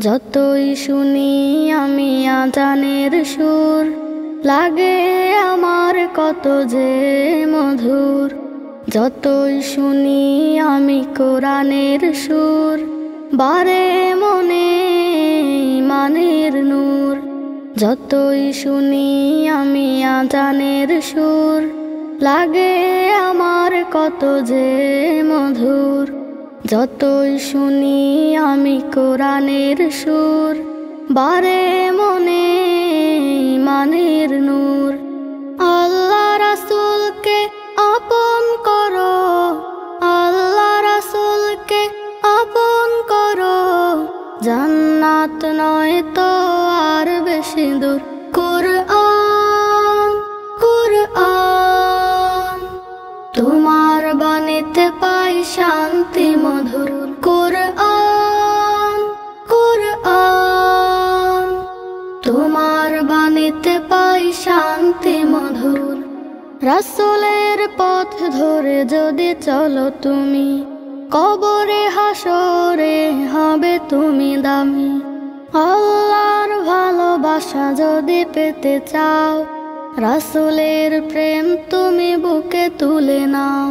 যতই শুনি আমি আজানের সুর, লাগে আমার কত যে মধুর। যতই শুনি আমি কোরআনের সুর, বারে মনে ইমানের নূর। যতই শুনি আমি আজানের সুর, লাগে আমার কত যে মধুর। যতই শুনি আমি কোরআনের সুর, বারে মনে ইমানের নূর। আল্লাহ রাসূলকে আপন করো, আল্লাহ রাসূলকে আপন করো, জান্নাত নয় তো আর বেশি দূর। কুরআন কুরআন তোমার বাণীতে পাই শান্তি মধুর। কুরআন কুরআন তোমার বাণীতে পাই শান্তি মধুর। রাসূলের পথ ধরে যদি চলো তুমি, কবরে হাসরে হবে তুমি দামি। আল্লাহর ভালোবাসা যদি পেতে চাও, রাসূলের প্রেম তুমি বুকে তুলে নাও।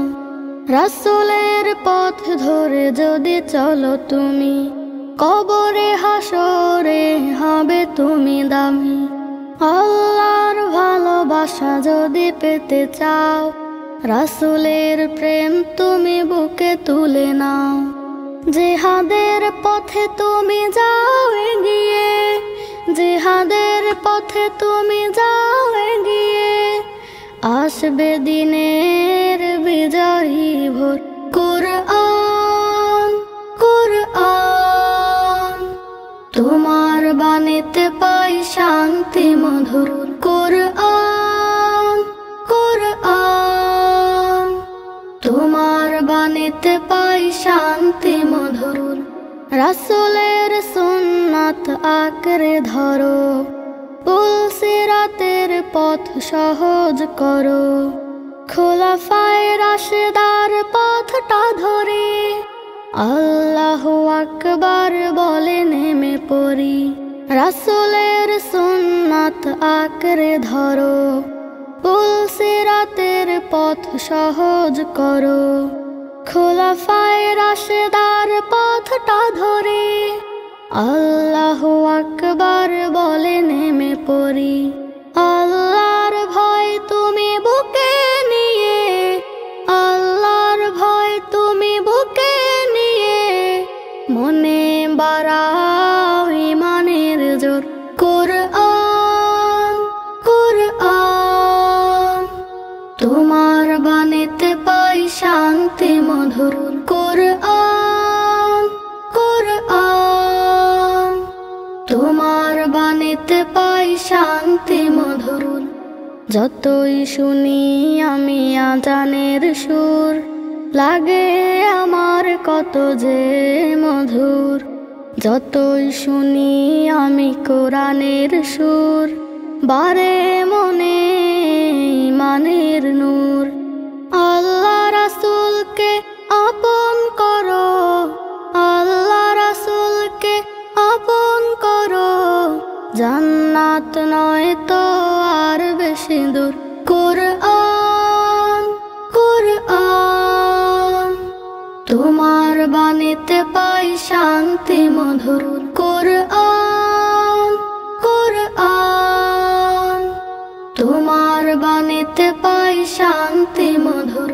রাসূলের পথ ধরে যদি চলো তুমি, কবরে হাসরে হবে তুমি দামি। আল্লাহর ভালোবাসা যদি পেতে চাও, রাসূলের প্রেম তুমি বুকে তুলে নাও। জিহাদের পথে তুমি যাও এগিয়ে, জিহাদের পথে তুমি যাও এগিয়ে, আসবে দিনের বিজয়ী ভোর। কুরআন কুরআন তোমার বাণীতে পাই শান্তি মধুর। কুরআন কুরআন তোমার বাণীতে পাই শান্তি মধুর। রাসূলের সুন্নাত আঁকড়ে ধরো, পুল সিরাতের পথ সহজ করো। খোলাফায়ে রাশেদার পথটা ধরে, আল্লাহু আকবার বলে নেমে পড়ি। রাসূলের সুন্নাত আঁকড়ে ধরো, পুল সিরাতের পথ সহজ করো। খোলাফায়ে রাশেদার পথটা ধরে, আল্লাহু আকবার বলে নেমে পড়ি। আল্লাহর ভয় তুমি বুকে নিয়ে, আল্লাহর ভয় তুমি বুকে নিয়ে, মনে বাড়াও ইমানের জোর। কুরআন কুরআন তোমার বাণীতে পাই শান্তি মধুর। কুরআন কুরআন তোমার বাণীতে পাই শান্তি মধুর। যতই শুনি আমি আজানের সুর, লাগে আমার কত যে মধুর। যতই শুনি আমি কোরআনের সুর, বারে মনে ইমানের নূর। আল্লাহ রাসূলকে আপন করো, আল্লাহ রাসূলকে আপন করো, জান্নাত নয় তো আর বেশি দূর। কুরআন কুরআন তোমার বাণীতে পাই শান্তি মধুর। কুরআন কুরআন তোমার বাণীতে পাই শান্তি মধুর।